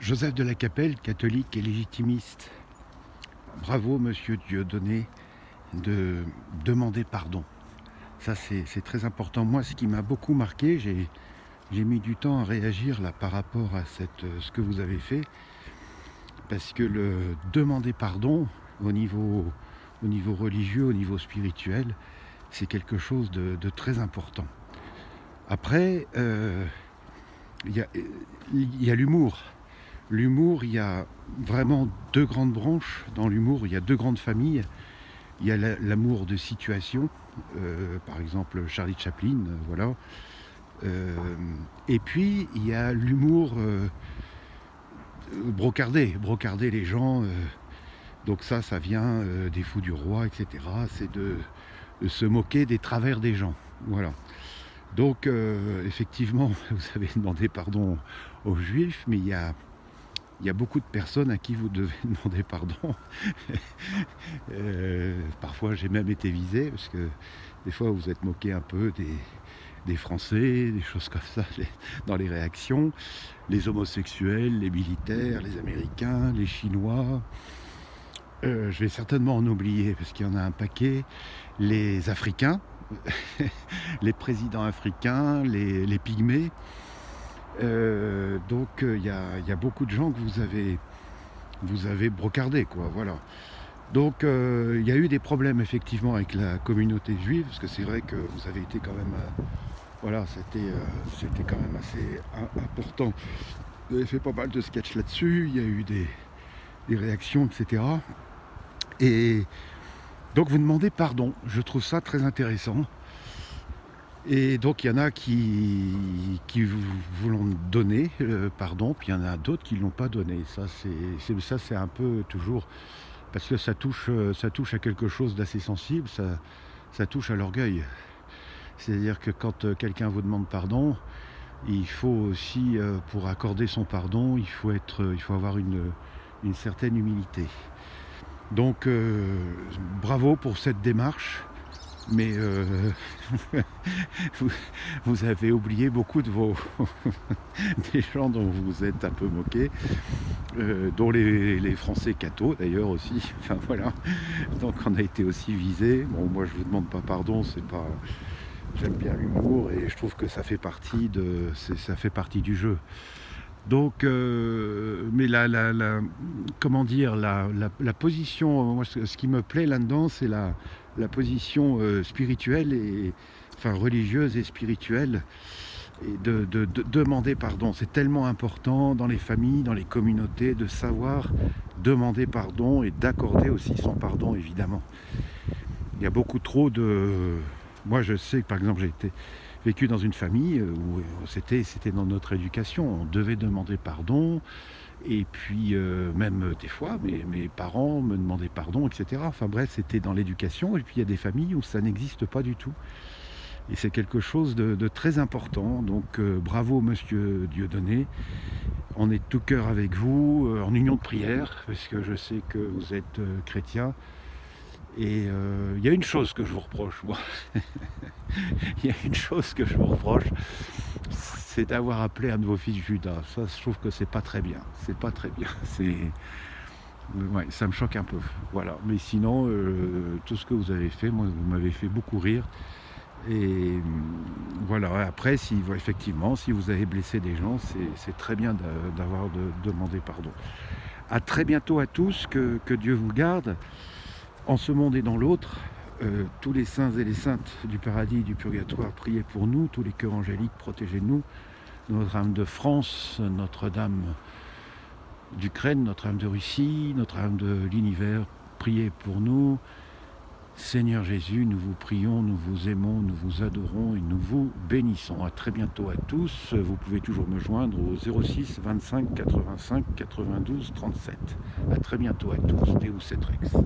Joseph de la Capelle, catholique et légitimiste. Bravo, monsieur Dieudonné, de demander pardon. Ça, c'est très important. Moi, ce qui m'a beaucoup marqué, j'ai mis du temps à réagir là par rapport à ce que vous avez fait, parce que le demander pardon au niveau religieux, au niveau spirituel, c'est quelque chose de très important. Après, il y a l'humour. L'humour, il y a vraiment deux grandes branches dans l'humour, il y a deux grandes familles. Il y a l'amour de situation, par exemple Charlie Chaplin, voilà. Et puis il y a l'humour brocarder les gens. Donc ça vient des Fous du Roi, etc. C'est de se moquer des travers des gens, voilà. Donc effectivement, vous avez demandé pardon aux Juifs, mais il y a beaucoup de personnes à qui vous devez demander pardon. Parfois j'ai même été visé, parce que des fois vous êtes moqué un peu des Français, des choses comme ça, dans les réactions. Les homosexuels, les militaires, les Américains, les Chinois. Je vais certainement en oublier, parce qu'il y en a un paquet. Les Africains, les présidents africains, les pygmées. Donc il y a beaucoup de gens que vous avez brocardé, quoi, voilà. Donc il y a eu des problèmes effectivement avec la communauté juive, parce que c'est vrai que vous avez été quand même, voilà, c'était quand même assez important. Vous avez fait pas mal de sketchs là-dessus, il y a eu des réactions, etc. Et donc vous demandez pardon, je trouve ça très intéressant. Et donc il y en a qui vous l'ont donné, pardon, puis il y en a d'autres qui ne l'ont pas donné. Ça c'est un peu toujours, parce que ça touche à quelque chose d'assez sensible, ça touche à l'orgueil. C'est-à-dire que quand quelqu'un vous demande pardon, il faut aussi, pour accorder son pardon, il faut avoir une certaine humilité. Donc bravo pour cette démarche. Mais vous avez oublié beaucoup de des gens dont vous vous êtes un peu moqué, dont les Français cathos d'ailleurs aussi. Enfin voilà, donc on a été aussi visés. Bon, moi je vous demande pas pardon, c'est pas. J'aime bien l'humour et je trouve que ça fait partie du jeu. Donc, mais comment dire, la position, moi, ce qui me plaît là-dedans, c'est la position spirituelle, enfin religieuse et spirituelle, et de demander pardon. C'est tellement important dans les familles, dans les communautés, de savoir demander pardon et d'accorder aussi son pardon, évidemment. Il y a beaucoup trop de... Moi, je sais que, par exemple, j'ai vécu dans une famille où c'était dans notre éducation. On devait demander pardon. Et puis, même des fois, mes parents me demandaient pardon, etc. Enfin bref, c'était dans l'éducation. Et puis, il y a des familles où ça n'existe pas du tout. Et c'est quelque chose de très important. Donc, bravo, monsieur Dieudonné. On est de tout cœur avec vous, en union de prière, parce que je sais que vous êtes chrétien. Et il y a une chose que je vous reproche, moi. Il y a une chose que je vous reproche, c'est d'avoir appelé un de vos fils Judas. Ça, je trouve que c'est pas très bien. C'est pas très bien. Ouais, ça me choque un peu. Voilà. Mais sinon, tout ce que vous avez fait, moi, vous m'avez fait beaucoup rire. Et voilà. Après, effectivement, si vous avez blessé des gens, c'est très bien d'avoir demandé pardon. À très bientôt à tous. Que Dieu vous garde. En ce monde et dans l'autre, tous les saints et les saintes du paradis et du purgatoire, priez pour nous, tous les cœurs angéliques, protégez-nous, Notre-Dame de France, Notre-Dame d'Ukraine, Notre-Dame de Russie, Notre-Dame de l'univers, priez pour nous. Seigneur Jésus, nous vous prions, nous vous aimons, nous vous adorons et nous vous bénissons. À très bientôt à tous. Vous pouvez toujours me joindre au 06 25 85 92 37. À très bientôt à tous. Deus et Rex.